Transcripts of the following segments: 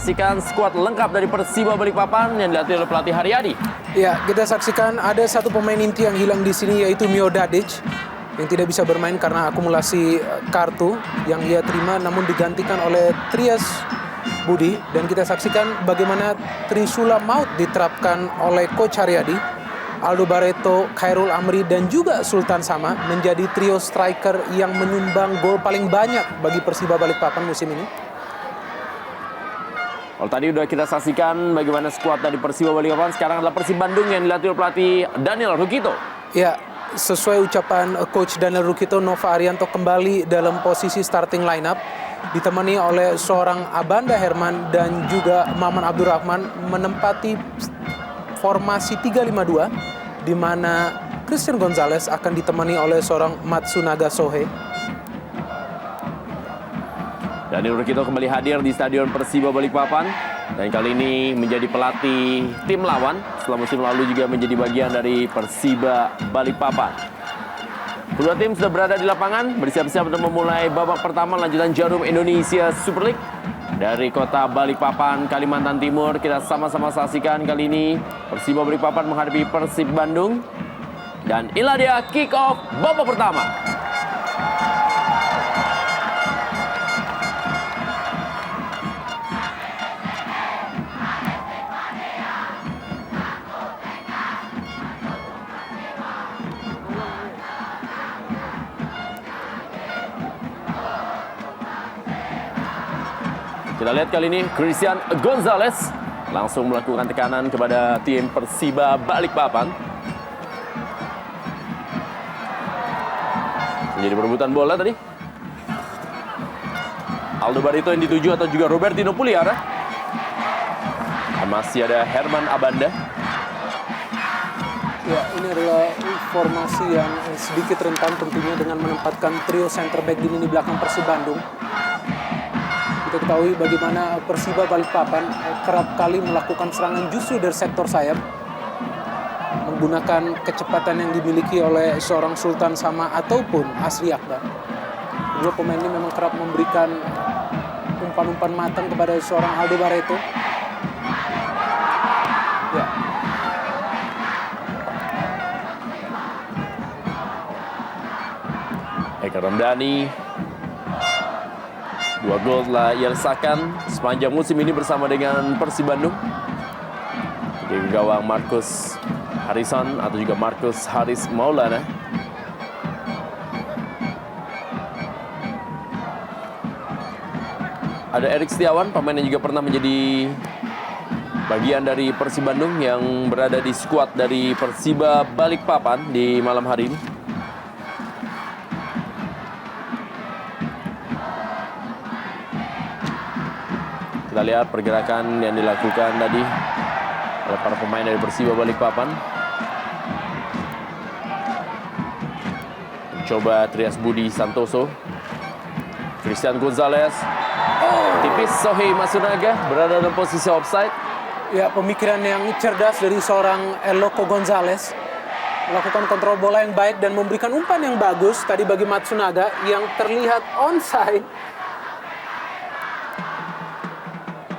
saksikan skuad lengkap dari Persiba Balikpapan yang dilatih oleh pelatih Haryadi. Ya, kita saksikan ada satu pemain inti yang hilang di sini, yaitu Mio Dadic, yang tidak bisa bermain karena akumulasi kartu yang ia terima, namun digantikan oleh Trias Budi. Dan kita saksikan bagaimana Trisula Maut diterapkan oleh Coach Haryadi. Aldo Barreto, Khairul Amri, dan juga Sultan Sama menjadi trio striker yang menyumbang gol paling banyak bagi Persiba Balikpapan musim ini. Kalau tadi udah kita saksikan bagaimana skuad dari Persiba Balikpapan, sekarang adalah Persib Bandung yang dilatih oleh pelatih Daniel Rukito. Ya, sesuai ucapan Coach Daniel Rukito, Nova Arianto kembali dalam posisi starting lineup, ditemani oleh seorang Abanda Herman dan juga Maman Abdurrahman menempati formasi 3-5-2, di mana Christian Gonzalez akan ditemani oleh seorang Matsunaga Sohei. Daniel Rukito kembali hadir di Stadion Persiba Balikpapan dan kali ini menjadi pelatih tim lawan. Setelah musim lalu juga menjadi bagian dari Persiba Balikpapan. Kedua tim sudah berada di lapangan, bersiap-siap untuk memulai babak pertama lanjutan Jarum Indonesia Super League. Dari kota Balikpapan, Kalimantan Timur, kita sama-sama saksikan kali ini Persiba Balikpapan menghadapi Persib Bandung. Dan inilah dia kick off babak pertama. Kita lihat kali ini Christian Gonzalez langsung melakukan tekanan kepada tim Persiba Balikpapan. Menjadi perebutan bola tadi. Aldo Barreto yang dituju atau juga Robertino Puliara. Dan masih ada Herman Abanda. Ya, ini adalah formasi yang sedikit rentan tentunya dengan menempatkan trio center back di lini belakang Persib Bandung. Kita ketahui bagaimana Persiba Balikpapan kerap kali melakukan serangan justru dari sektor sayap, menggunakan kecepatan yang dimiliki oleh seorang Sultan Sama ataupun Asri Akbar. Kedua pemain ini memang kerap memberikan umpan-umpan matang kepada seorang Aldo Barreto. Ya. Eka Ramdhani, 2 gol telah ia lesakan sepanjang musim ini bersama dengan Persib Bandung. Di gawang Marcus Harrison atau juga Marcus Haris Maulana. Ada Erik Setiawan, pemain yang juga pernah menjadi bagian dari Persib Bandung yang berada di skuad dari Persiba Balikpapan di malam hari ini. Kita lihat pergerakan yang dilakukan tadi oleh para pemain dari Persiba Balikpapan. Coba Trias Budi Santoso, Christian Gonzalez, tipis Sohei Matsunaga berada dalam posisi offside. Ya, pemikiran yang cerdas dari seorang Eloko Gonzalez, melakukan kontrol bola yang baik dan memberikan umpan yang bagus tadi bagi Matsunaga yang terlihat onside.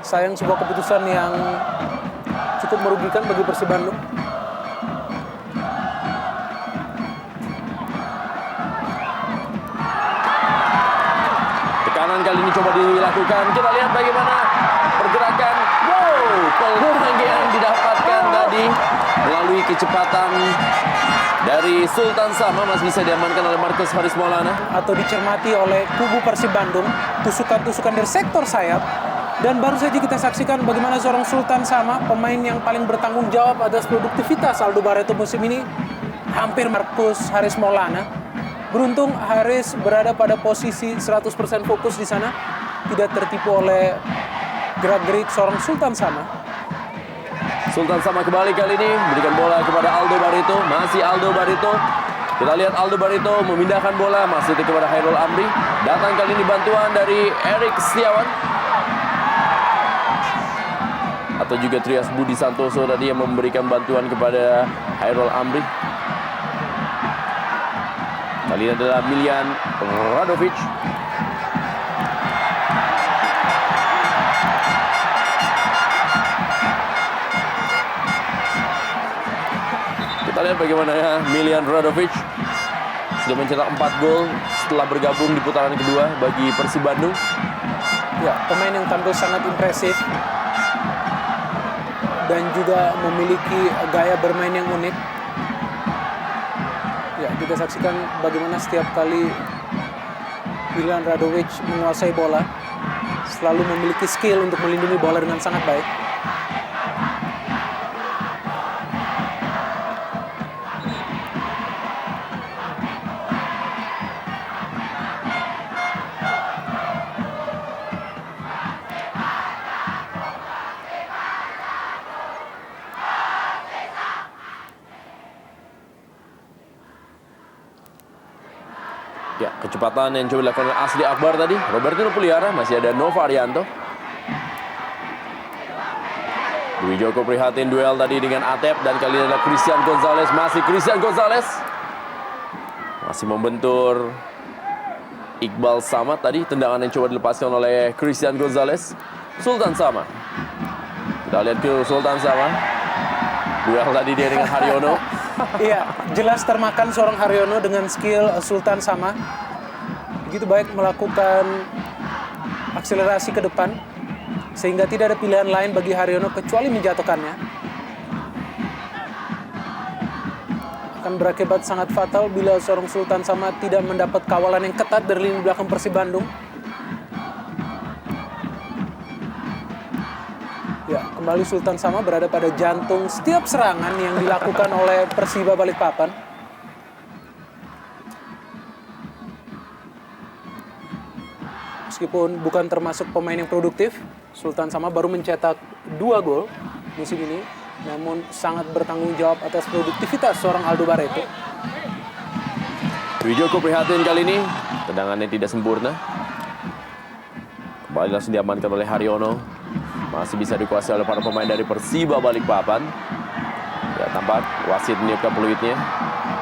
Sayang, sebuah keputusan yang cukup merugikan bagi Persib Bandung. Tekanan kali ini coba dilakukan. Kita lihat bagaimana pergerakan. Wow, peluang yang didapatkan tadi melalui kecepatan dari Sultan Sama masih bisa diamankan oleh Marcus Haris Maulana. Atau dicermati oleh kubu Persib Bandung, tusukan-tusukan dari sektor sayap. Dan baru saja kita saksikan bagaimana seorang Sultan Sama, pemain yang paling bertanggung jawab atas produktivitas Aldo Barreto musim ini, hampir Marcus Haris Maulana. Beruntung Haris berada pada posisi 100% fokus di sana, tidak tertipu oleh gerak-gerik seorang Sultan Sama. Sultan Sama kembali kali ini memberikan bola kepada Aldo Barreto, masih Aldo Barreto. Kita lihat Aldo Barreto memindahkan bola masih kepada Khairul Amri. Datang kali ini bantuan dari Erik Setiawan. Atau juga Trias Budi Santoso tadi yang memberikan bantuan kepada Khairul Amri. Kali ini adalah Miljan Radovic. lihat bagaimana ya Milian Radovic sudah mencetak 4 gol setelah bergabung di putaran kedua bagi Persib Bandung. Ya, pemain yang tampil sangat impresif dan juga memiliki gaya bermain yang unik. Ya, kita saksikan bagaimana setiap kali Milian Radovic menguasai bola, selalu memiliki skill untuk melindungi bola dengan sangat baik. Ya, kecepatan yang coba dilakukan oleh Asli Akbar tadi. Robertino Puliara, masih ada Nova Arianto. Dwi Joko prihatin duel tadi dengan Atep dan kali ini ada Christian Gonzalez. Masih Christian Gonzalez. Masih membentur Iqbal Samad tadi. Tendangan yang coba dilepaskan oleh Christian Gonzalez. Sultan Sama. Kita lihat ke Sultan Sama. Duel tadi dia dengan Haryono. Iya, jelas termakan seorang Haryono dengan skill Sultan Sama. Begitu baik melakukan akselerasi ke depan, sehingga tidak ada pilihan lain bagi Haryono kecuali menjatuhkannya. Akan berakibat sangat fatal bila seorang Sultan Sama tidak mendapat kawalan yang ketat dari lini belakang Persib Bandung. Ya, kembali Sultan Sama berada pada jantung setiap serangan yang dilakukan oleh Persiba Balikpapan. Meskipun bukan termasuk pemain yang produktif, Sultan Sama baru mencetak 2 gol musim ini, namun sangat bertanggung jawab atas produktivitas seorang Aldo Barreto. Dwi Joko prihatin kali ini, tendangannya tidak sempurna. Kembali langsung diamankan oleh Haryono. Masih bisa dikuasai oleh para pemain dari Persiba Balikpapan. Ya, tampak wasit meniupkan peluitnya,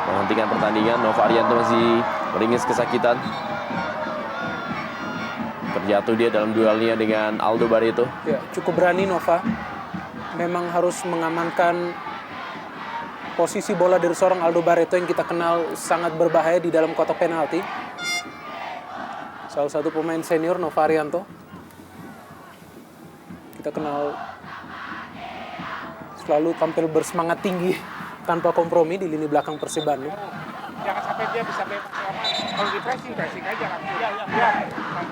menghentikan pertandingan. Nova Arianto masih meringis kesakitan. Terjatuh dia dalam duelnya dengan Aldo Barreto. Ya, cukup berani Nova. Memang harus mengamankan posisi bola dari seorang Aldo Barreto yang kita kenal sangat berbahaya di dalam kotak penalti. Salah satu pemain senior Nova Arianto. Kita kenal selalu tampil bersemangat tinggi tanpa kompromi di lini belakang Persib Bandung. Jangan sampai dia bisa bebas. Kalau di pressing aja langsung.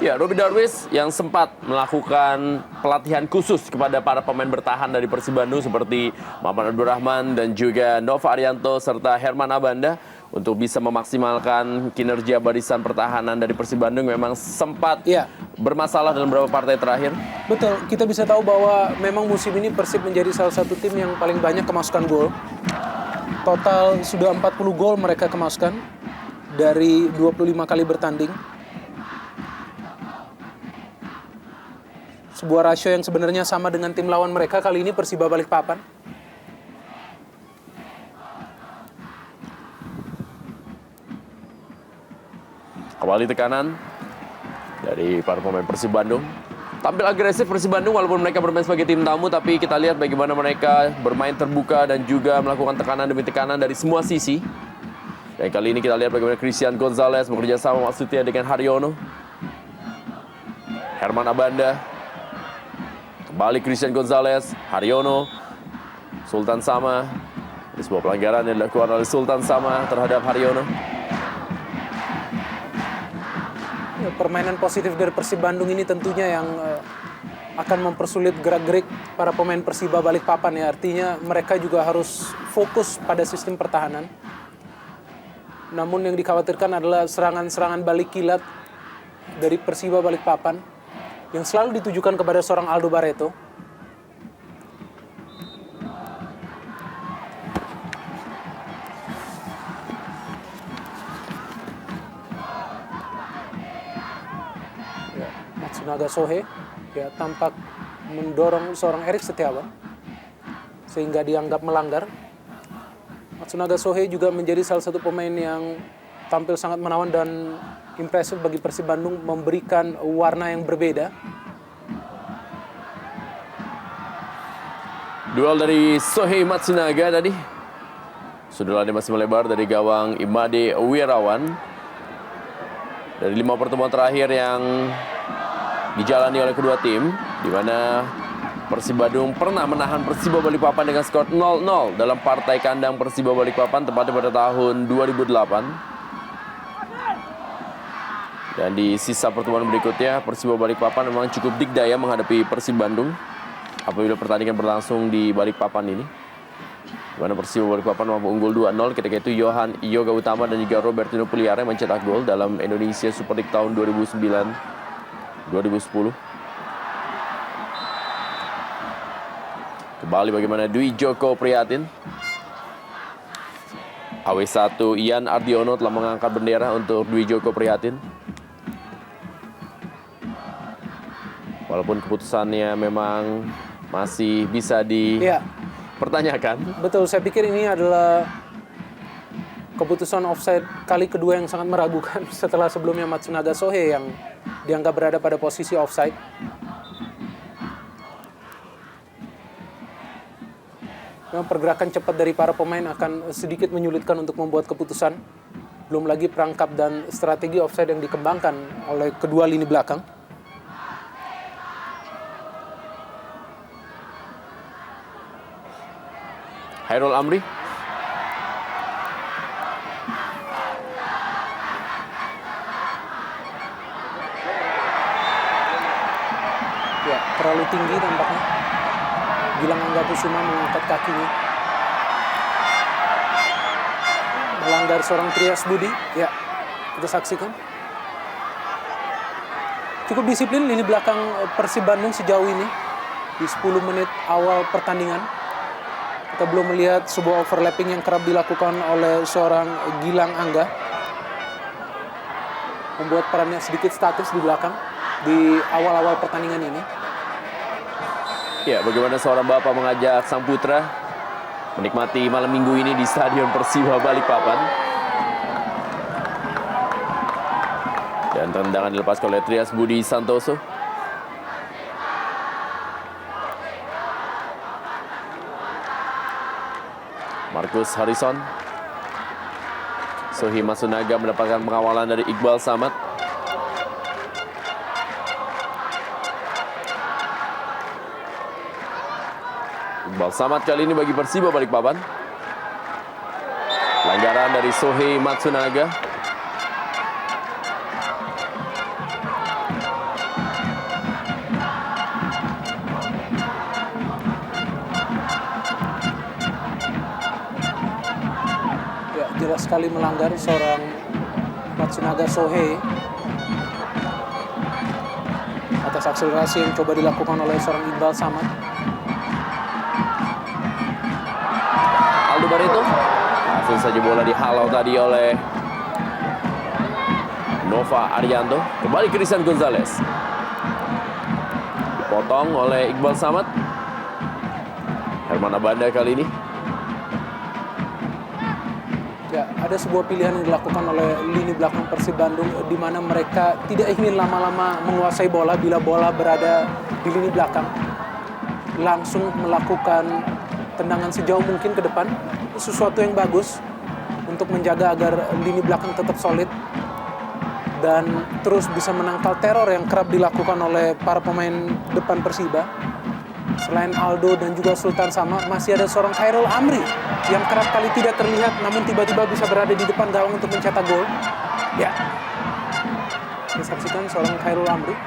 Ya, Robby Darwis yang sempat melakukan pelatihan khusus kepada para pemain bertahan dari Persib Bandung seperti Maman Abdurrahman dan juga Nova Arianto serta Herman Abanda untuk bisa memaksimalkan kinerja barisan pertahanan dari Persib Bandung memang sempat bermasalah dalam beberapa partai terakhir. Betul, kita bisa tahu bahwa memang musim ini Persib menjadi salah satu tim yang paling banyak kemasukan gol. Total sudah 40 gol mereka kemasukan dari 25 kali bertanding. Sebuah rasio yang sebenarnya sama dengan tim lawan mereka, kali ini Persiba Balikpapan. Kembali tekanan dari para pemain Persib Bandung. Tampil agresif Persib Bandung walaupun mereka bermain sebagai tim tamu, tapi kita lihat bagaimana mereka bermain terbuka dan juga melakukan tekanan demi tekanan dari semua sisi. Dan kali ini kita lihat bagaimana Christian Gonzalez bekerja sama maksudnya dengan Haryono. Herman Abanda. Kembali Christian Gonzalez, Haryono, Sultan Sama. Ada sebuah pelanggaran yang dilakukan oleh Sultan Sama terhadap Haryono. Ya, permainan positif dari Persib Bandung ini tentunya yang akan mempersulit gerak-gerik para pemain Persiba Balikpapan ya. Artinya mereka juga harus fokus pada sistem pertahanan. Namun yang dikhawatirkan adalah serangan-serangan balik kilat dari Persiba Balikpapan yang selalu ditujukan kepada seorang Aldo Barreto. Matsunaga Sohe ya tampak mendorong seorang Erik Setiawan sehingga dianggap melanggar. Matsunaga Sohe juga menjadi salah satu pemain yang tampil sangat menawan dan impresif bagi Persib Bandung, memberikan warna yang berbeda. Duel dari Sohei Matsunaga tadi. Sundulannya masih melebar dari gawang Imade Wirawan. Dari 5 pertemuan terakhir yang dijalani oleh kedua tim, di mana Persib Bandung pernah menahan Persiba Balikpapan dengan skor 0-0 dalam partai kandang Persiba Balikpapan tepatnya pada tahun 2008. Dan di sisa pertemuan berikutnya, Persiba Balikpapan memang cukup dikdaya menghadapi Persib Bandung apabila pertandingan berlangsung di Balikpapan ini. Di mana Persiba Balikpapan mampu unggul 2-0 ketika itu Yohan Yoga Utama dan juga Robertino Puliare mencetak gol dalam Indonesia Super League tahun 2009-2010. Kembali bagaimana Dwi Joko Prihatin. AW1 Ian Ardiono telah mengangkat bendera untuk Dwi Joko Prihatin. Walaupun keputusannya memang masih bisa dipertanyakan. Betul, saya pikir ini adalah keputusan offside kali kedua yang sangat meragukan setelah sebelumnya Matsunaga Sohei yang dianggap berada pada posisi offside. Memang pergerakan cepat dari para pemain akan sedikit menyulitkan untuk membuat keputusan. Belum lagi perangkap dan strategi offside yang dikembangkan oleh kedua lini belakang. Hairul Amri. Ya, terlalu tinggi tampaknya. Gilang Angga Kusuma mengangkat kakinya. Melanggar seorang Trias Budi. Ya, kita saksikan. Cukup disiplin lini belakang Persib Bandung sejauh ini. Di 10 menit awal pertandingan. Kita belum melihat sebuah overlapping yang kerap dilakukan oleh seorang Gilang Angga. Membuat perannya sedikit statis di belakang di awal-awal pertandingan ini. Ya, bagaimana seorang bapak mengajak sang putra menikmati malam minggu ini di Stadion Persiba Balikpapan. Dan tendangan dilepaskan oleh Trias Budi Santoso. Markus Harrison. Sohi Matsunaga mendapatkan pengawalan dari Iqbal Samad. Iqbal Samad kali ini bagi Persiba Balikpapan. Pelanggaran dari Sohi Matsunaga. Jelas sekali melanggar seorang Matsunaga Sohei atas akselerasi yang coba dilakukan oleh seorang Iqbal Samad. Aldo Barreto. Langsung saja bola dihalau tadi oleh Nova Arianto. Kembali Christian Gonzalez. Dipotong oleh Iqbal Samad. Herman Abanda kali ini. Ya, ada sebuah pilihan yang dilakukan oleh lini belakang Persib Bandung di mana mereka tidak ingin lama-lama menguasai bola bila bola berada di lini belakang. Langsung melakukan tendangan sejauh mungkin ke depan. Sesuatu yang bagus untuk menjaga agar lini belakang tetap solid dan terus bisa menangkal teror yang kerap dilakukan oleh para pemain depan Persiba. Selain Aldo dan juga Sultan Sama, masih ada seorang Hairul Amri yang kerap kali tidak terlihat namun tiba-tiba bisa berada di depan gawang untuk mencetak gol. Ya. Kita saksikan seorang Hairul Amri.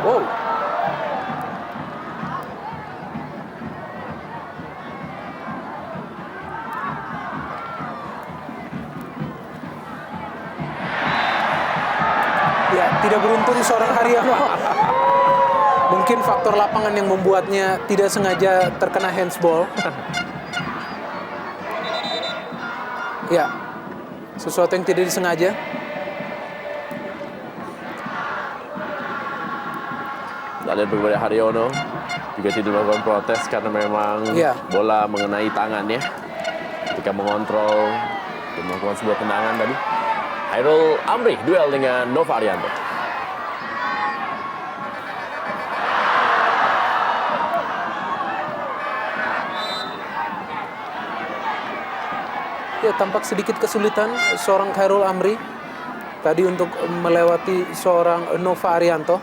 Wow. Ya, tidak beruntung seorang Haryono. Mungkin faktor lapangan yang membuatnya tidak sengaja terkena handsball. Ya, sesuatu yang tidak disengaja. Kita lihat bagaimana Haryono juga tidak melakukan protes karena memang Iya. bola mengenai tangan ya. Ketika mengontrol dan melakukan sebuah tendangan tadi. Hairul Amri duel dengan Nova Arianto. Ya, tampak sedikit kesulitan seorang Hairul Amri tadi untuk melewati seorang Nova Arianto.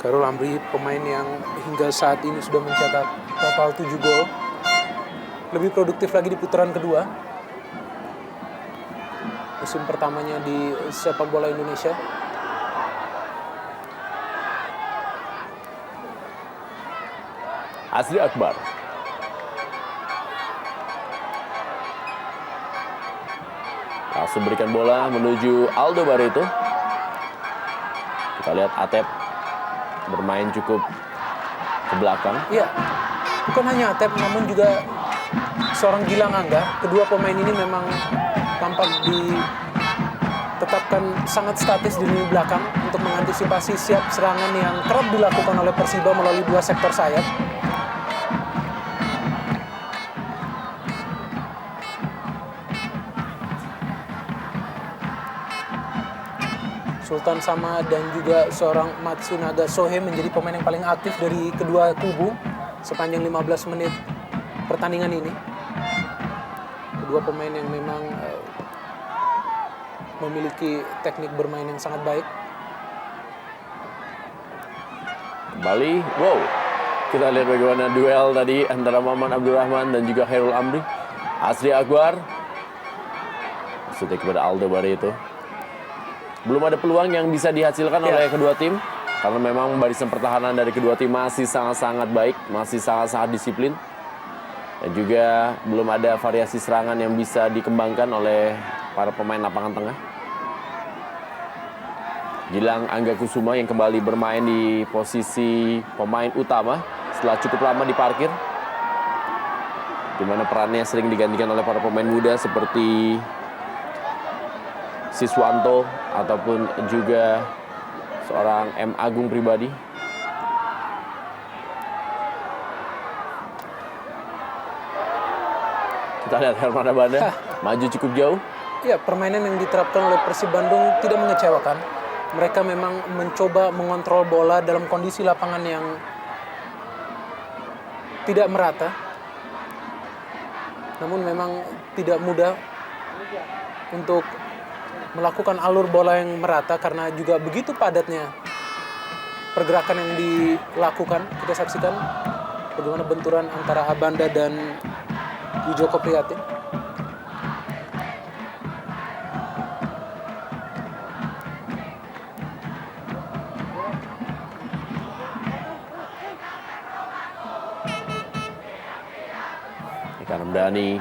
Hairul Amri pemain yang hingga saat ini sudah mencetak total 7 gol. Lebih produktif lagi di putaran kedua. Musim pertamanya di sepak bola Indonesia. Asri Akbar. Langsung berikan bola menuju Aldo Barreto. Kita lihat Atep bermain cukup ke belakang. Iya, bukan hanya Atep namun juga seorang Gilang Angga. Kedua pemain ini memang tampak ditetapkan sangat statis di lini belakang untuk mengantisipasi siap serangan yang kerap dilakukan oleh Persiba melalui dua sektor sayap. Sultan Sama dan juga seorang Matsunaga Sohe menjadi pemain yang paling aktif dari kedua kubu sepanjang 15 menit pertandingan ini. Kedua pemain yang memang memiliki teknik bermain yang sangat baik. Kembali, wow. Kita lihat bagaimana duel tadi antara Maman Abdurrahman dan juga Hairul Amri. Asri Akbar. Maksudnya kepada Aldo Barreto. Belum ada peluang yang bisa dihasilkan oleh kedua tim. Karena memang barisan pertahanan dari kedua tim masih sangat-sangat baik. Masih sangat-sangat disiplin. Dan juga belum ada variasi serangan yang bisa dikembangkan oleh para pemain lapangan tengah. Gilang Angga Kusuma yang kembali bermain di posisi pemain utama setelah cukup lama diparkir. Di mana perannya sering digantikan oleh para pemain muda seperti Siswanto ataupun juga seorang M. Agung Pribadi. Kita lihat Herman Abanda maju cukup jauh. Ya, permainan yang diterapkan oleh Persib Bandung tidak mengecewakan. Mereka memang mencoba mengontrol bola dalam kondisi lapangan yang tidak merata. Namun memang tidak mudah untuk melakukan alur bola yang merata karena juga begitu padatnya pergerakan yang dilakukan. Kita saksikan bagaimana benturan antara Abanda dan Wijoko Prihatin. Eka Ramdhani.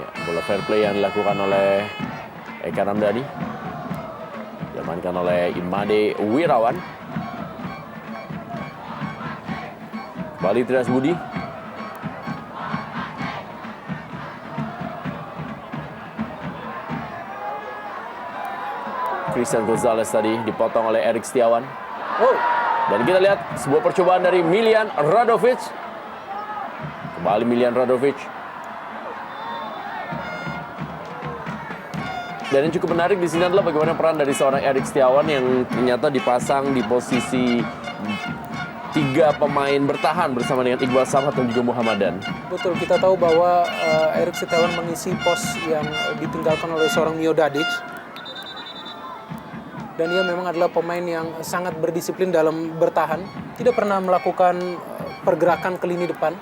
Ya, bola fair play yang dilakukan oleh Eka Ramdhani. Diamankan oleh Imade Wirawan. Kembali Trias Budi. Christian Gonzalez tadi dipotong oleh Erik Setiawan. Oh, Dan kita lihat sebuah percobaan dari Milian Radovic. Kembali Milian Radovic. Dan yang cukup menarik di sini adalah bagaimana peran dari seorang Erik Setiawan yang ternyata dipasang di posisi 3 pemain bertahan bersama dengan Iqbal Samad dan juga Muhammadan. betul, kita tahu bahwa Erik Setiawan mengisi pos yang ditinggalkan oleh seorang Mio Dadic. Dan ia memang adalah pemain yang sangat berdisiplin dalam bertahan. Tidak pernah melakukan pergerakan ke lini depan.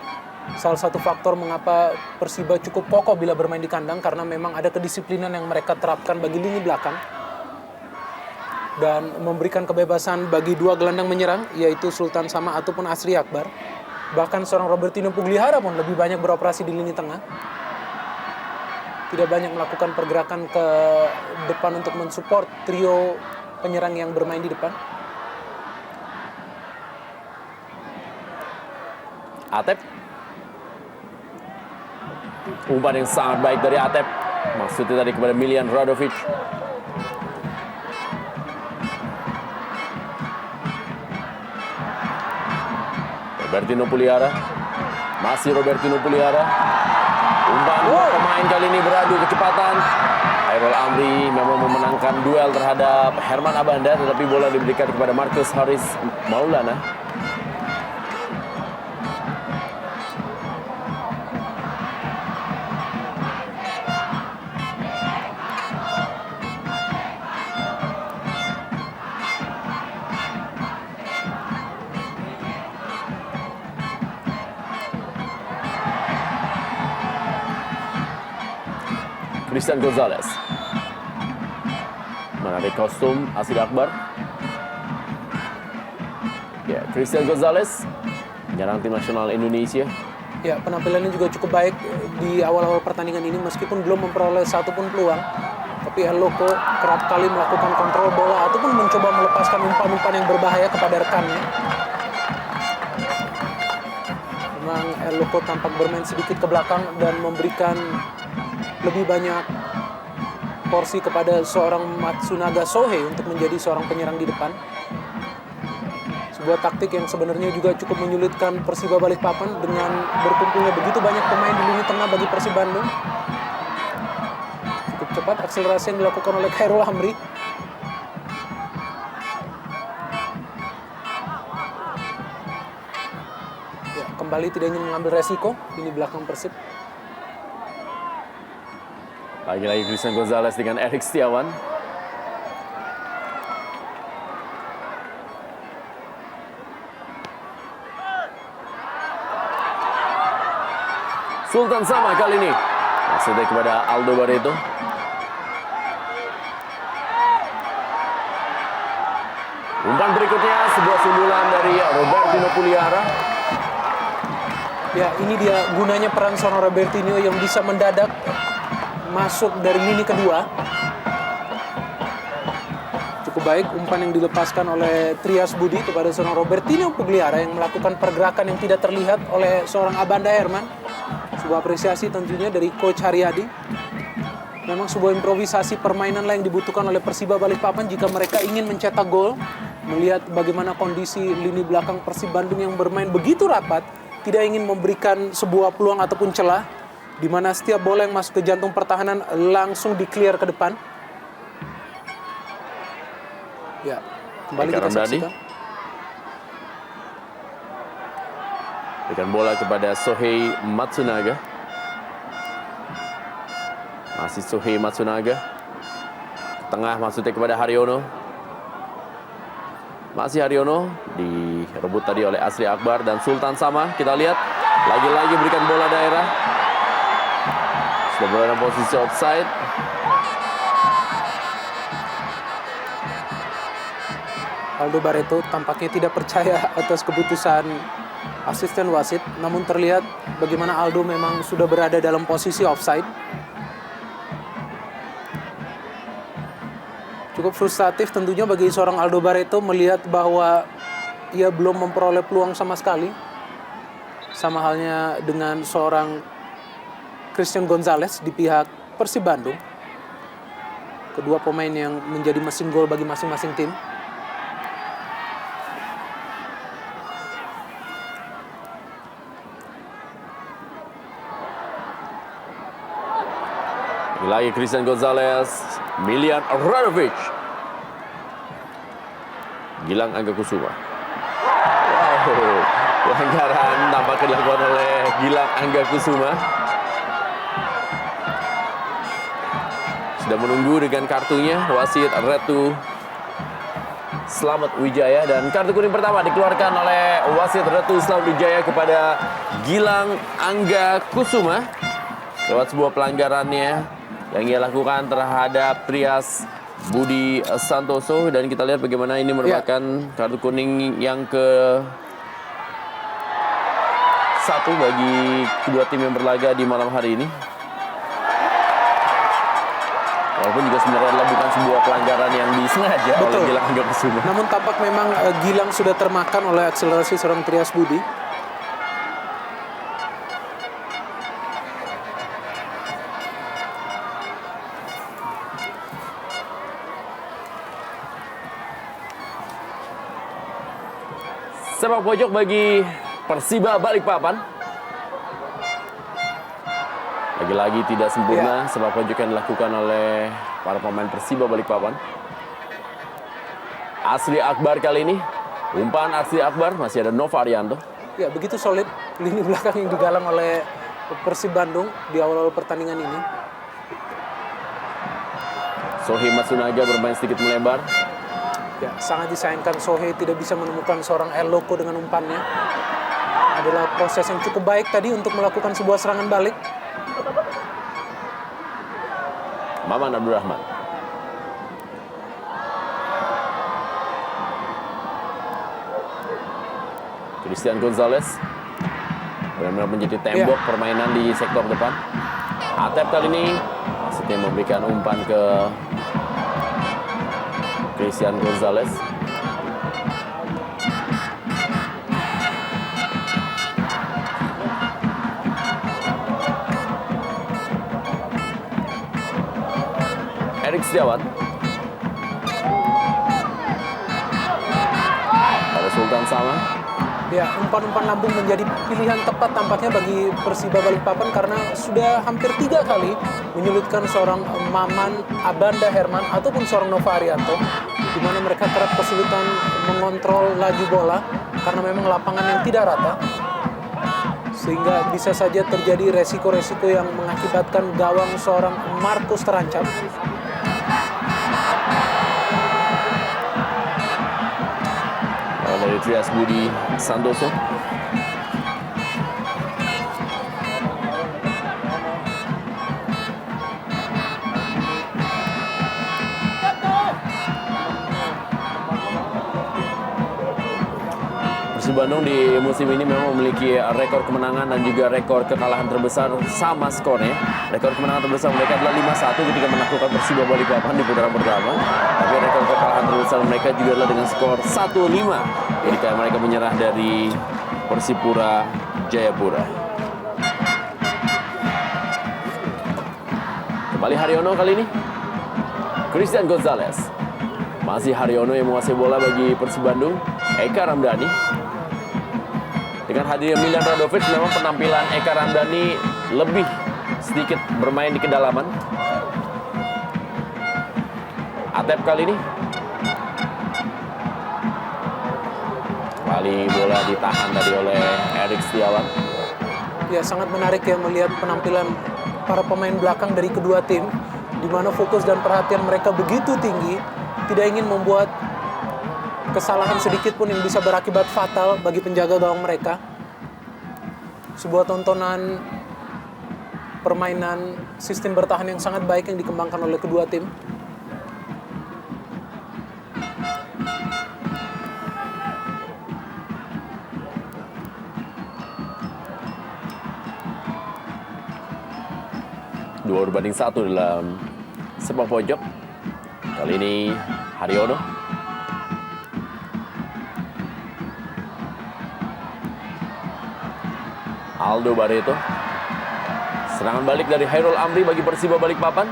Salah satu faktor mengapa Persiba cukup kokoh bila bermain di kandang karena memang ada kedisiplinan yang mereka terapkan bagi lini belakang. Dan memberikan kebebasan bagi dua gelandang menyerang, yaitu Sultan Sama ataupun Asri Akbar. Bahkan seorang Robertino Puglihara pun lebih banyak beroperasi di lini tengah. Tidak banyak melakukan pergerakan ke depan untuk mensupport trio penyerang yang bermain di depan. Atep. Umpan yang sangat baik dari Atep. Maksudnya tadi kepada Milian Radovic. Robertino Puliara. Masih Robertino Puliara. Umpan pemain kali ini beradu kecepatan. Hairul Amri memang memenangkan duel terhadap Herman Abanda, tetapi bola diberikan kepada Marcus Haris Maulana. Christian Gonzalez menarik kostum Asid Akbar. Ya, Christian Gonzalez menyerang tim nasional Indonesia. Ya, penampilannya juga cukup baik di awal-awal pertandingan ini meskipun belum memperoleh satupun peluang. Tapi El Loco kerap kali melakukan kontrol bola ataupun mencoba melepaskan umpan-umpan yang berbahaya kepada rekannya. Memang El Loco tampak bermain sedikit ke belakang dan memberikan lebih banyak porsi kepada seorang Matsunaga Sohei untuk menjadi seorang penyerang di depan. Sebuah taktik yang sebenarnya juga cukup menyulitkan Persiba Balikpapan dengan berkumpulnya begitu banyak pemain di lini tengah bagi Persib Bandung. Cukup cepat akselerasi yang dilakukan oleh Hairul Amri. Ya, kembali tidak ingin mengambil resiko ini belakang Persib. Lagi-lagi Christian Gonzalez dengan Erik Setiawan. Sultan Sama kali ini. Maksudnya kepada Aldo Barreto. Umpan berikutnya sebuah sundulan dari Robertino Puliara. Ya, ini dia gunanya peran seorang Robertino yang bisa mendadak masuk dari lini kedua. Cukup baik umpan yang dilepaskan oleh Trias Budi kepada seorang Robertino Pugliara yang melakukan pergerakan yang tidak terlihat oleh seorang Abanda Herman. Sebuah apresiasi tentunya dari Coach Haryadi. Memang sebuah improvisasi permainan lah yang dibutuhkan oleh Persiba Balikpapan jika mereka ingin mencetak gol. Melihat bagaimana kondisi lini belakang Persib Bandung yang bermain begitu rapat, tidak ingin memberikan sebuah peluang ataupun celah, di mana setiap bola yang masuk ke jantung pertahanan langsung di-clear ke depan. Ya, kembali kita saksikan. Berikan bola kepada Sohei Matsunaga. Masih Sohei Matsunaga. Tengah maksudnya kepada Haryono. Masih Haryono. Direbut tadi oleh Asri Akbar dan Sultan Sama. Kita lihat. Lagi-lagi berikan bola daerah. Sudah berada dalam posisi offside. Aldo Barreto tampaknya tidak percaya atas keputusan asisten wasit, namun terlihat bagaimana Aldo memang sudah berada dalam posisi offside. Cukup frustratif tentunya bagi seorang Aldo Barreto melihat bahwa ia belum memperoleh peluang sama sekali. Sama halnya dengan seorang Christian Gonzalez di pihak Persib Bandung. Kedua pemain yang menjadi mesin gol bagi masing-masing tim. Lagi Christian Gonzalez, Milian Radovic, Gilang Angga Kusuma. Wow, pelanggaran tampaknya dilakukan oleh Gilang Angga Kusuma. Sudah menunggu dengan kartunya wasit Retu Slamet Wijaya, dan kartu kuning pertama dikeluarkan oleh wasit Retu Slamet Wijaya kepada Gilang Angga Kusuma lewat sebuah pelanggarannya yang ia lakukan terhadap Trias Budi Santoso, dan kita lihat bagaimana ini merupakan kartu kuning yang ke-1 bagi kedua tim yang berlaga di malam hari ini. Walaupun juga sebenarnya adalah bukan sebuah pelanggaran yang disengaja oleh Gilang Angga Kusuma. Namun tampak memang Gilang sudah termakan oleh akselerasi seorang Trias Budi. Sepak pojok bagi Persiba Balikpapan. Lagi-lagi tidak sempurna sepak pojok yang dilakukan oleh para pemain Persiba Balikpapan. Asri Akbar kali ini. Umpan Asri Akbar, masih ada Nova Arianto. Ya, begitu solid lini belakang yang digalang oleh Persib Bandung di awal-awal pertandingan ini. Sohei Matsunaga bermain sedikit melebar. Ya, sangat disayangkan Sohei tidak bisa menemukan seorang El Loco dengan umpannya. Adalah proses yang cukup baik tadi untuk melakukan sebuah serangan balik. Maman Abdurrahman. Christian Gonzalez benar-benar menjadi tembok permainan di sektor depan. Atep kali ini maksudnya memberikan umpan ke Christian Gonzalez. Erik Setiawan. Pada Sultan sama. Ya, umpan-umpan lambung menjadi pilihan tepat tampaknya bagi Persiba Balikpapan karena sudah hampir 3 kali menyulitkan seorang Maman Abanda Herman ataupun seorang Nova Arianto, di mana mereka kerap kesulitan mengontrol laju bola karena memang lapangan yang tidak rata, sehingga bisa saja terjadi resiko-resiko yang mengakibatkan gawang seorang Markus terancam. Dari Trias Budi Santoso. Persib Bandung di musim ini memang memiliki rekor kemenangan dan juga rekor kekalahan terbesar sama skornya. Rekor kemenangan terbesar mereka adalah 5-1 ketika menaklukkan Persiba Balikpapan di putaran pertama. Tapi rekor kekalahan terbesar mereka juga adalah dengan skor 1-5 ketika mereka menyerah dari Persipura Jayapura. Kembali Haryono kali ini. Christian Gonzalez. Masih Haryono yang menguasai bola bagi Persib Bandung. Eka Ramdhani. Dengan hadirnya Miljan Radovic, memang penampilan Eka Ramdhani lebih sedikit bermain di kedalaman. Atep kali ini. Kali bola ditahan tadi oleh Erik Setiawan. Ya, sangat menarik ya melihat penampilan para pemain belakang dari kedua tim, di mana fokus dan perhatian mereka begitu tinggi, tidak ingin membuat kesalahan sedikit pun yang bisa berakibat fatal bagi penjaga gawang mereka. Sebuah tontonan permainan sistem bertahan yang sangat baik yang dikembangkan oleh kedua tim. Dua berbanding 1 dalam sepak pojok. Kali ini Haryono. Aldo Barreto. Serangan balik dari Hairul Amri bagi Persiba Balikpapan.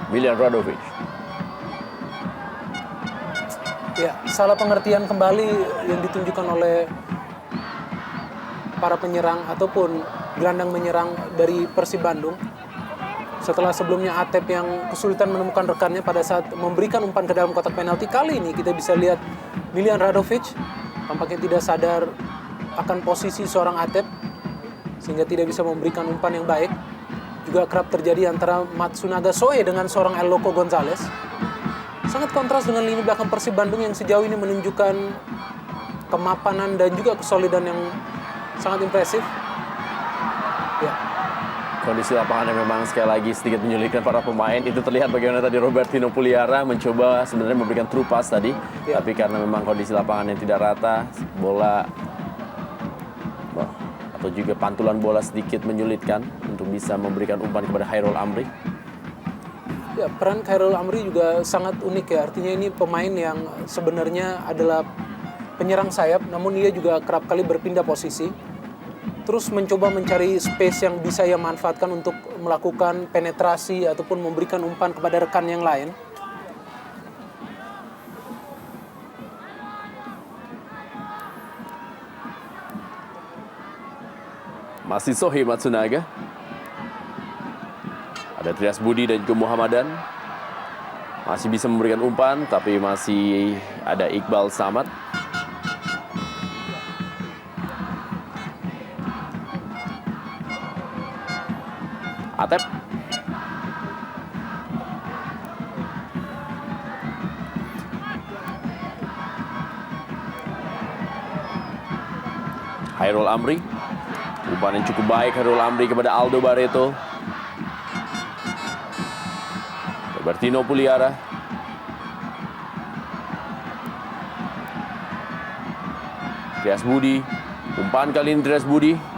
Miljan Radovic. Ya, salah pengertian kembali yang ditunjukkan oleh para penyerang ataupun gelandang menyerang dari Persib Bandung. Setelah sebelumnya Atep yang kesulitan menemukan rekannya pada saat memberikan umpan ke dalam kotak penalti, kali ini kita bisa lihat Miljan Radovic tampaknya tidak sadar akan posisi seorang Atep sehingga tidak bisa memberikan umpan yang baik. Juga kerap terjadi antara Matsunaga Soe dengan seorang El Loco Gonzalez. Sangat kontras dengan lini belakang Persib Bandung yang sejauh ini menunjukkan kemapanan dan juga kesolidan yang sangat impresif. Ya. kondisi lapangan yang memang sekali lagi sedikit menyulitkan para pemain. Itu terlihat bagaimana tadi Robertino Puliara mencoba sebenarnya memberikan true pass tadi. Ya. Tapi karena memang kondisi lapangan yang tidak rata, bola atau juga pantulan bola sedikit menyulitkan untuk bisa memberikan umpan kepada Khairul Amri. Ya, peran Khairul Amri juga sangat unik ya. Artinya ini pemain yang sebenarnya adalah penyerang sayap, namun ia juga kerap kali berpindah posisi. Terus mencoba mencari space yang bisa ia manfaatkan untuk melakukan penetrasi ataupun memberikan umpan kepada rekan yang lain. Masih Sohei Matsunaga. Ada Trias Budi dan juga Muhammadan. Masih bisa memberikan umpan, tapi masih ada Iqbal Samad. Atep. Khairul Amri. Umpan yang cukup baik Khairul Amri kepada Aldo Barreto. Robertino Puliara. Trias Budi. Umpan kali ini Trias Budi.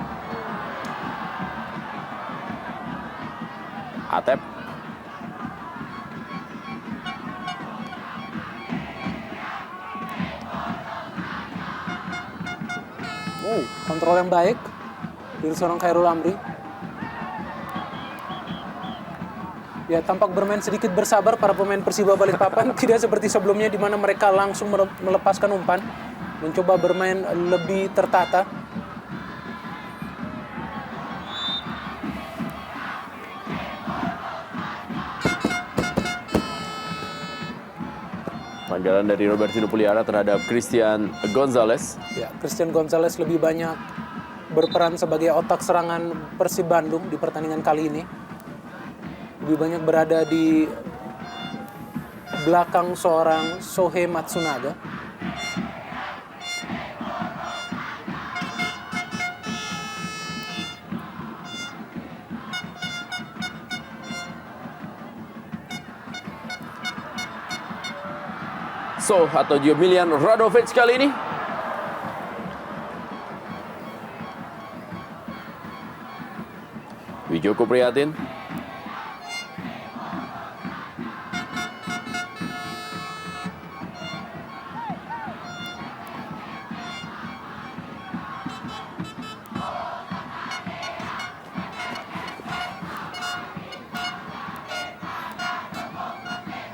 Atep. Oh, kontrol yang baik dari seorang Khairul Amri. Ya, tampak bermain sedikit bersabar para pemain Persiba Balikpapan. Tidak seperti sebelumnya di mana mereka langsung melepaskan umpan. Mencoba bermain lebih tertata. Pelanggaran dari Robertino Puliara terhadap Christian Gonzalez. Ya, Christian Gonzalez lebih banyak berperan sebagai otak serangan Persib Bandung di pertandingan kali ini. Lebih banyak berada di belakang seorang Sohei Matsunaga. Atau juga Milian Radovic kali ini. Wijoko Prihatin.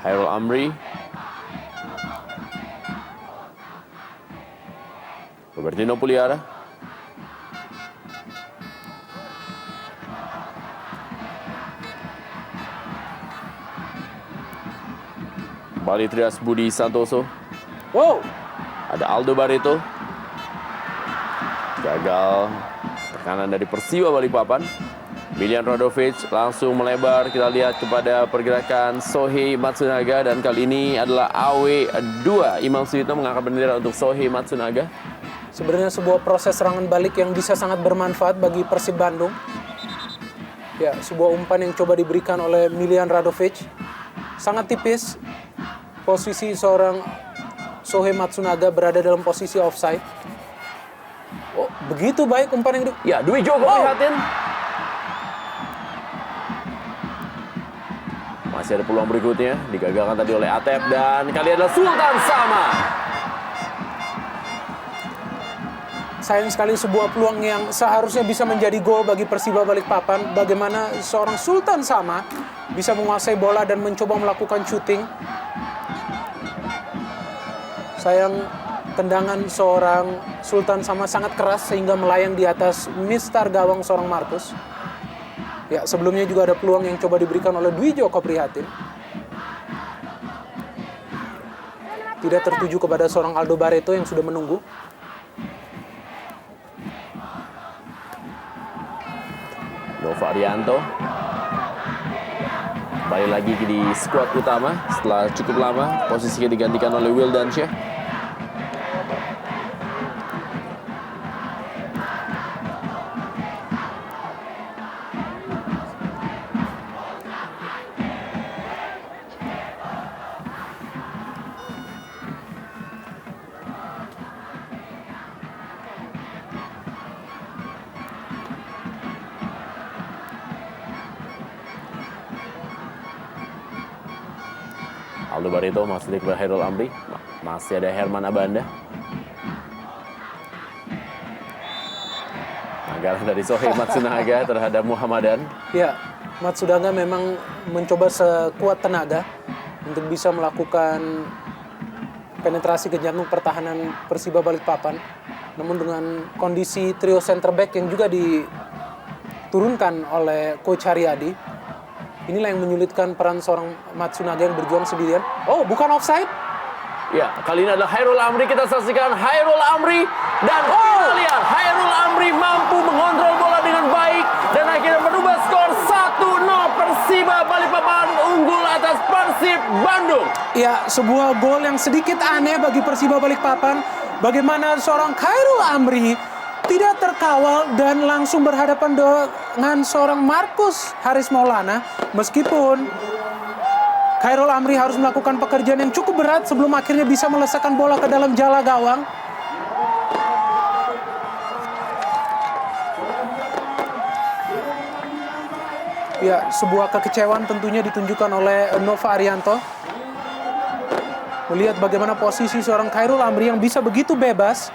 Khairul Amri. Robertino Puliara. Kembali Trias Budi Santoso. Wow, Ada Aldo Barreto. Gagal tekanan dari Persiba Balikpapan. Milian Radovic langsung melebar. Kita lihat kepada pergerakan Sohei Matsunaga. Dan kali ini adalah AW2. Imam Suyitno mengangkat bendera untuk Sohei Matsunaga. sebenarnya sebuah proses serangan balik yang bisa sangat bermanfaat bagi Persib Bandung. Ya, sebuah umpan yang coba diberikan oleh Milian Radovic. Sangat tipis. Posisi seorang Sohei Matsunaga berada dalam posisi offside. Oh, begitu baik umpan yang Ya, Dwi Joko Prihatin. Masih ada peluang berikutnya. Digagalkan tadi oleh Atep. Dan kali adalah Sultan Sama. Sayang sekali sebuah peluang yang seharusnya bisa menjadi gol bagi Persiba Balikpapan. Bagaimana seorang Sultan Sama bisa menguasai bola dan mencoba melakukan shooting. Sayang tendangan seorang Sultan Sama sangat keras sehingga melayang di atas mistar gawang seorang Markus. Ya, sebelumnya juga ada peluang yang coba diberikan oleh Dwi Joko Prihatin. Tidak tertuju kepada seorang Aldo Barreto yang sudah menunggu. Nova Arianto. Kembali lagi di skuad utama setelah cukup lama posisinya digantikan oleh Wildansyah. Aldo Barreto maksudnya ke Hairul Amri. Masih ada Herman Abanda. Anggaran dari Sohei Matsunaga terhadap Muhammadan. Ya, Matsunaga memang mencoba sekuat tenaga untuk bisa melakukan penetrasi ke jantung pertahanan Persiba Balikpapan. Namun dengan kondisi trio center back yang juga diturunkan oleh Coach Haryadi, inilah yang menyulitkan peran seorang Matsunaga yang berjuang sendirian. Oh, bukan offside? Ya, kali ini adalah Hairul Amri. Kita saksikan Hairul Amri. Dan kita lihat Hairul Amri mampu mengontrol bola dengan baik. Dan akhirnya merubah skor 1-0. Persiba Balikpapan unggul atas Persib Bandung. Ya, sebuah gol yang sedikit aneh bagi Persiba Balikpapan. Bagaimana seorang Hairul Amri tidak terkawal dan langsung berhadapan dengan seorang Markus Haris Maulana. Meskipun Hairul Amri harus melakukan pekerjaan yang cukup berat sebelum akhirnya bisa melesakkan bola ke dalam jala gawang. Ya, sebuah kekecewaan tentunya ditunjukkan oleh Nova Arianto. Melihat bagaimana posisi seorang Hairul Amri yang bisa begitu bebas,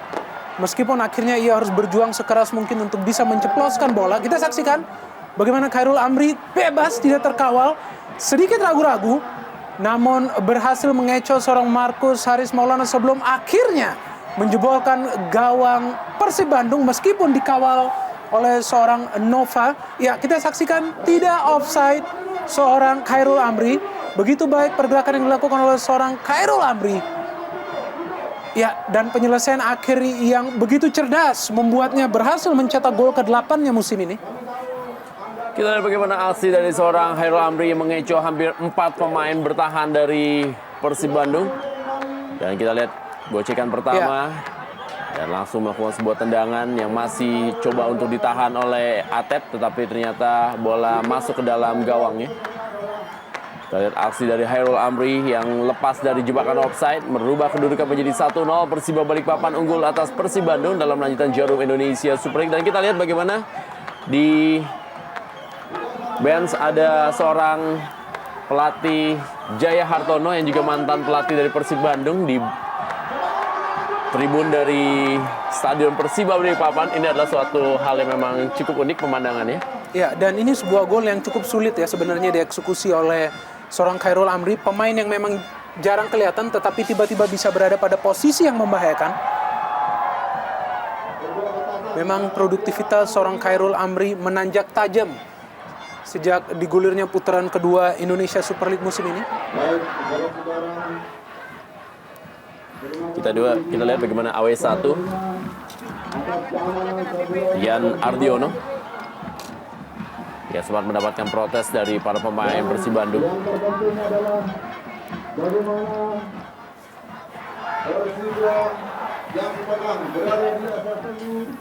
meskipun akhirnya ia harus berjuang sekeras mungkin untuk bisa menceploskan bola. Kita saksikan bagaimana Hairul Amri bebas, tidak terkawal, sedikit ragu-ragu, namun berhasil mengecoh seorang Markus Haris Maulana sebelum akhirnya menjebolkan gawang Persib Bandung meskipun dikawal oleh seorang Nova. Ya, kita saksikan tidak offside seorang Hairul Amri. Begitu baik pergerakan yang dilakukan oleh seorang Hairul Amri. Ya, dan penyelesaian akhir yang begitu cerdas membuatnya berhasil mencetak gol ke-8-nya musim ini. Kita lihat bagaimana aksi dari seorang Hairul Amri yang mengecoh hampir 4 pemain bertahan dari Persib Bandung. Dan kita lihat gocekan pertama. Dan langsung melakukan sebuah tendangan yang masih coba untuk ditahan oleh Atep. Tetapi ternyata bola masuk ke dalam gawangnya. Kita lihat aksi dari Hairul Amri yang lepas dari jebakan offside, merubah kedudukan menjadi 1-0. Persiba Balikpapan unggul atas Persib Bandung dalam lanjutan Jarum Indonesia Super League. Dan kita lihat bagaimana di bench ada seorang pelatih Jaya Hartono yang juga mantan pelatih dari Persib Bandung di tribun dari Stadion Persiba Balikpapan. Ini adalah suatu hal yang memang cukup unik pemandangannya. Ya, dan ini sebuah gol yang cukup sulit ya sebenarnya dieksekusi oleh seorang Hairul Amri, pemain yang memang jarang kelihatan tetapi tiba-tiba bisa berada pada posisi yang membahayakan. Memang produktivitas seorang Hairul Amri menanjak tajam sejak digulirnya putaran kedua Indonesia Super League musim ini. Kita lihat bagaimana AW1 Yan Ardiono ya sempat mendapatkan protes dari para pemain Persib Bandung.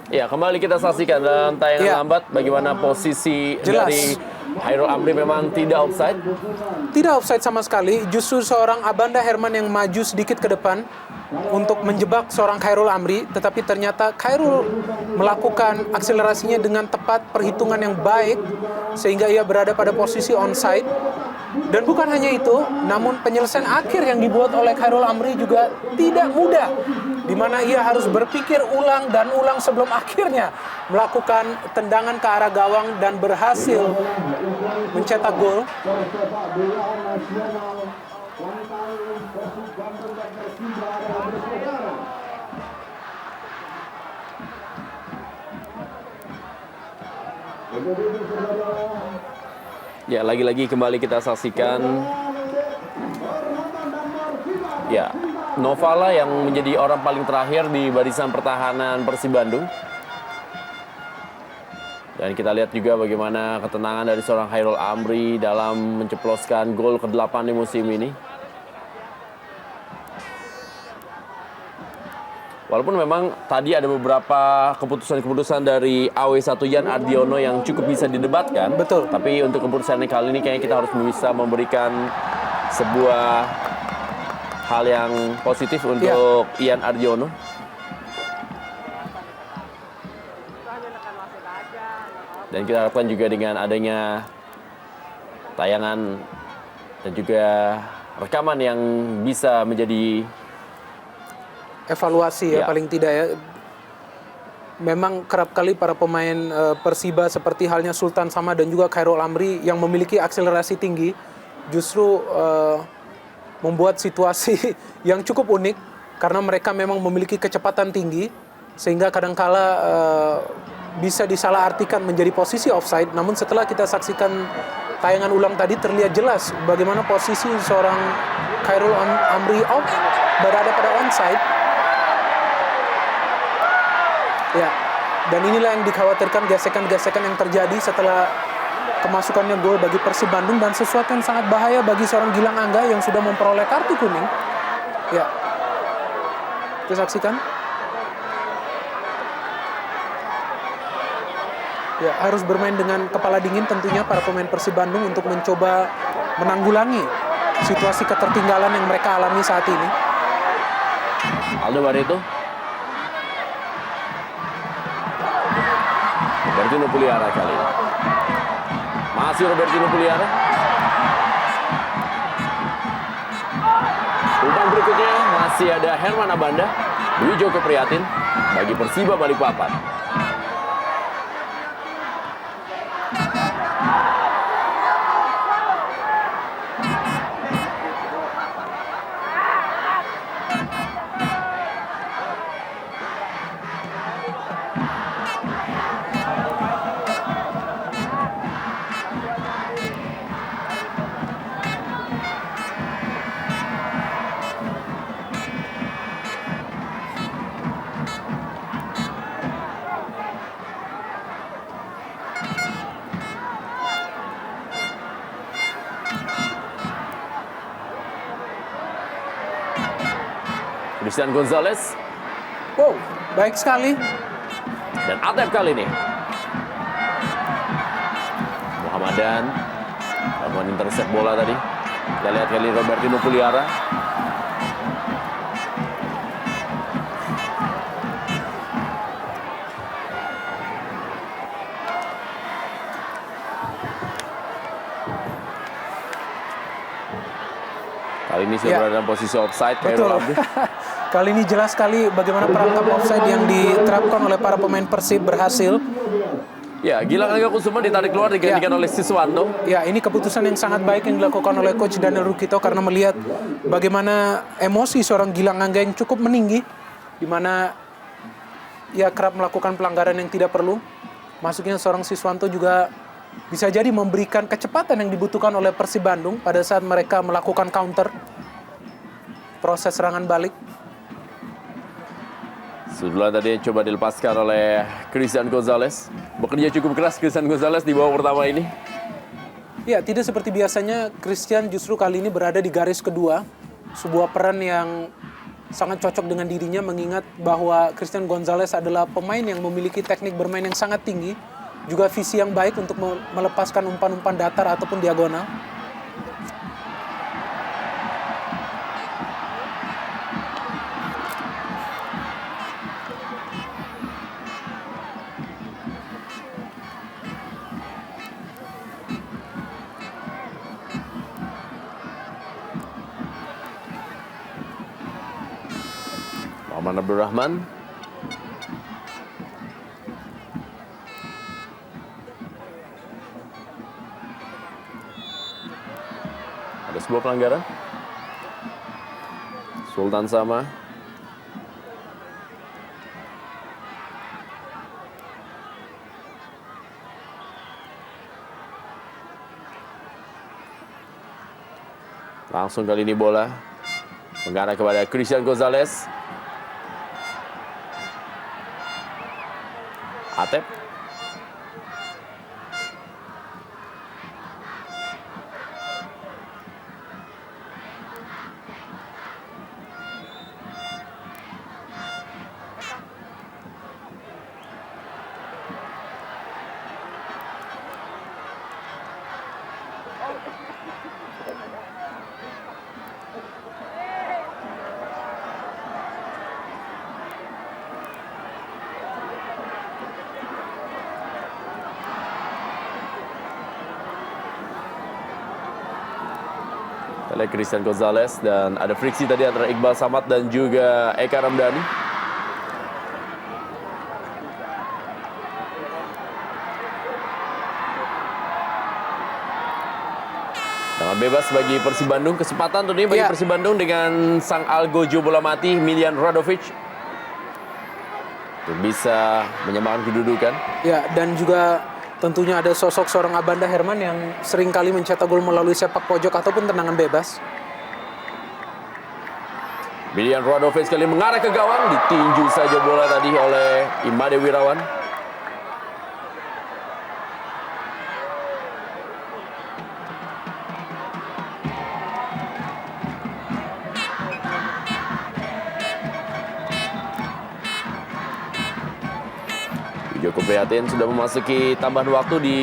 Ya, kembali kita saksikan dalam tayangan lambat bagaimana posisi dari Hairul Amri memang tidak offside. Tidak offside sama sekali, justru seorang Abanda Herman yang maju sedikit ke depan untuk menjebak seorang Hairul Amri, tetapi ternyata Hairul melakukan akselerasinya dengan tepat, perhitungan yang baik sehingga ia berada pada posisi onside. Dan bukan hanya itu, namun penyelesaian akhir yang dibuat oleh Hairul Amri juga tidak mudah, di mana ia harus berpikir ulang dan ulang sebelum akhirnya melakukan tendangan ke arah gawang dan berhasil mencetak gol. Ya, lagi-lagi kembali kita saksikan ya Novala yang menjadi orang paling terakhir di barisan pertahanan Persib Bandung. Dan kita lihat juga bagaimana ketenangan dari seorang Hairul Amri dalam menceploskan gol ke-8 di musim ini. Walaupun memang tadi ada beberapa keputusan-keputusan dari AW1 Yan Ardiono yang cukup bisa didebatkan. Betul. Tapi untuk keputusan kali ini kayaknya kita harus bisa memberikan sebuah hal yang positif untuk Yan Ardiono. Dan kita harapkan juga dengan adanya tayangan dan juga rekaman yang bisa menjadi evaluasi ya Ya. paling tidak ya. Memang kerap kali para pemain Persiba seperti halnya Sultan Sama dan juga Khairul Amri yang memiliki akselerasi tinggi justru membuat situasi yang cukup unik karena mereka memang memiliki kecepatan tinggi sehingga kadangkala bisa disalahartikan menjadi posisi offside. Namun setelah kita saksikan tayangan ulang tadi terlihat jelas bagaimana posisi seorang Khairul Amri berada pada onside. Ya, dan inilah yang dikhawatirkan gesekan-gesekan yang terjadi setelah kemasukannya gol bagi Persib Bandung dan sesuatu yang sangat bahaya bagi seorang Gilang Angga yang sudah memperoleh kartu kuning. Ya, kita saksikan. Ya, harus bermain dengan kepala dingin tentunya para pemain Persib Bandung untuk mencoba menanggulangi situasi ketertinggalan yang mereka alami saat ini. Aldo Barreto. Robertino Puliara kali ini. Masih Robertino Puliara. Umpan berikutnya masih ada Herman Abanda. Dwi Joko Prihatin bagi Persiba Balikpapan. Christian Gonzalez Wow, baik sekali. dan Atep kali ini. Muhammadan melakukan intercept bola tadi. Kita lihat kali Robertino Puliara. Kali ini sudah Ya. berada dalam posisi offside. Khairul Betul. Amri. Kali ini jelas sekali bagaimana perangkap offside yang diterapkan oleh para pemain Persib berhasil. Ya, Gilang Angga Kusuma ditarik keluar digantikan oleh Siswanto. Ya, ini keputusan yang sangat baik yang dilakukan oleh Coach Daniel Rukito karena melihat bagaimana emosi seorang Gilang Angga yang cukup meninggi, di mana ia kerap melakukan pelanggaran yang tidak perlu. Masuknya seorang Siswanto juga bisa jadi memberikan kecepatan yang dibutuhkan oleh Persib Bandung pada saat mereka melakukan counter, proses serangan balik. Sebelah tadi coba dilepaskan oleh Christian Gonzalez. Bekerja cukup keras Christian Gonzalez di babak pertama ini. Ya, tidak seperti biasanya, Christian justru kali ini berada di garis kedua. Sebuah peran yang sangat cocok dengan dirinya mengingat bahwa Christian Gonzalez adalah pemain yang memiliki teknik bermain yang sangat tinggi. Juga visi yang baik untuk melepaskan umpan-umpan datar ataupun diagonal. Muhammad Abdurrahman. Ada sebuah pelanggaran. Sultan Sama. Langsung kali ini bola mengarah kepada Christian Gonzalez. Atep. Kita oleh Christian Gonzalez. Dan ada friksi tadi antara Iqbal Samad dan juga Eka Ramdhani. Tendangan bebas bagi Persib Bandung. Kesempatan tentunya bagi Persib Bandung dengan sang algojo bola mati Miljan Radovic untuk bisa menyamakan kedudukan. Ya, dan juga tentunya ada sosok seorang Abanda Herman yang sering kali mencetak gol melalui sepak pojok ataupun tendangan bebas. Miljan Radovic kali mengarah ke gawang, ditinju saja bola tadi oleh Imade Wirawan. Joko Prihatin sudah memasuki tambahan waktu di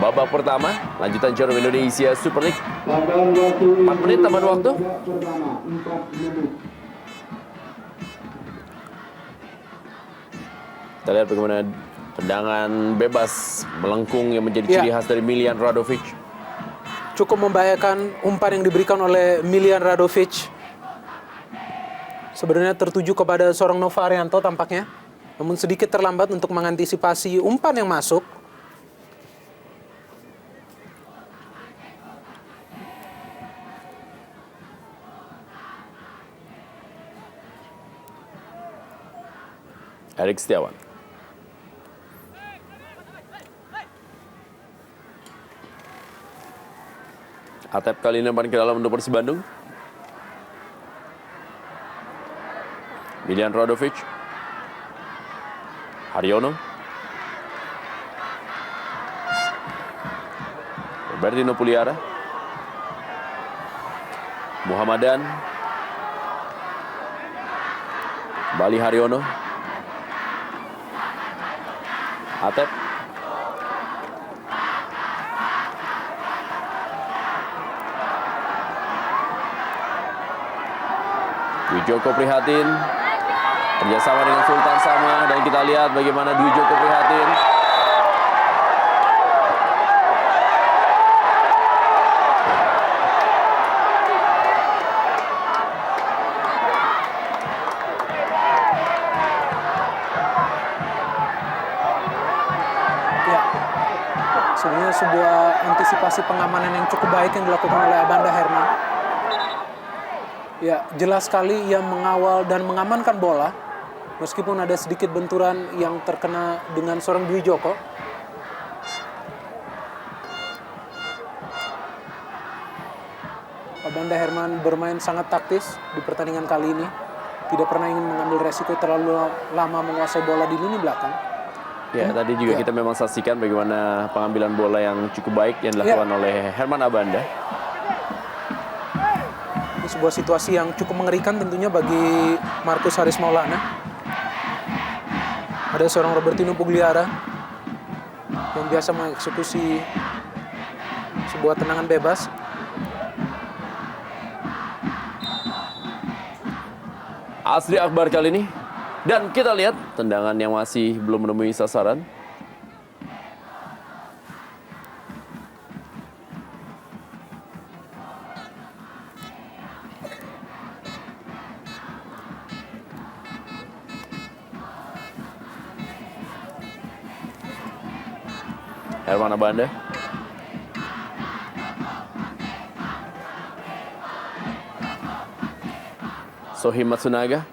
babak pertama. Lanjutan Jarum Indonesia Super League. 4 menit tambahan waktu. Kita lihat bagaimana tendangan bebas melengkung yang menjadi ciri khas dari Miljan Radovic. Cukup membahayakan umpan yang diberikan oleh Miljan Radovic. Sebenarnya tertuju kepada seorang Nova Arianto tampaknya. Namun sedikit terlambat untuk mengantisipasi umpan yang masuk. Erik Setiawan. Atep kali ini ke dalam untuk Persib Bandung. Miljan Radovic. Haryono. Robertino Puliara. Muhammadan. Kembali Haryono. Atep. Dwi Joko Prihatin. Kerjasama dengan Sultan Sama, dan kita lihat bagaimana Dwi Joko Prihatin Ya, sebenarnya sebuah antisipasi pengamanan yang cukup baik yang dilakukan oleh Abanda Herman. Ya, jelas sekali ia mengawal dan mengamankan bola. Meskipun ada sedikit benturan yang terkena dengan seorang Dwi Joko. Abanda Herman bermain sangat taktis di pertandingan kali ini. Tidak pernah ingin mengambil resiko terlalu lama menguasai bola di lini belakang. Ya, tadi juga kita memang saksikan bagaimana pengambilan bola yang cukup baik yang dilakukan oleh Herman Abanda. Ini sebuah situasi yang cukup mengerikan tentunya bagi Marcus Haris Maulana. Ada seorang Robertino Pugliara yang biasa mengeksekusi sebuah tendangan bebas. Asri Akbar kali ini. Dan kita lihat tendangan yang masih belum menemui sasaran. Herman Abanda. Sohim Matsunaga.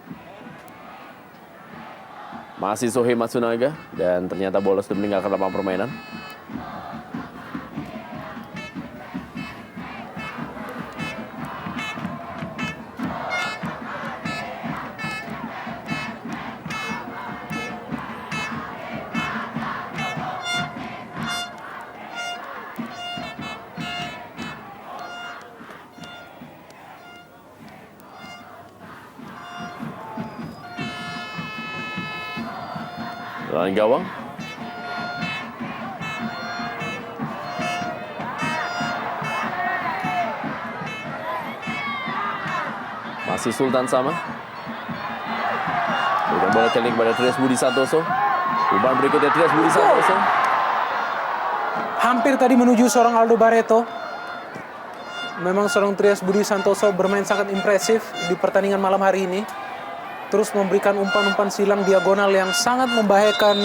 Masih Sohim Matsunaga. Dan ternyata bola sudah meninggalkan lapangan permainan. Lawan gawang. Masih Sultan Sama. Berikan bola kali kepada Trias Budi Santoso. Umpan berikutnya Trias Budi Santoso. Hampir tadi menuju seorang Aldo Barreto. Memang seorang Trias Budi Santoso bermain sangat impresif di pertandingan malam hari ini. Terus memberikan umpan-umpan silang diagonal yang sangat membahayakan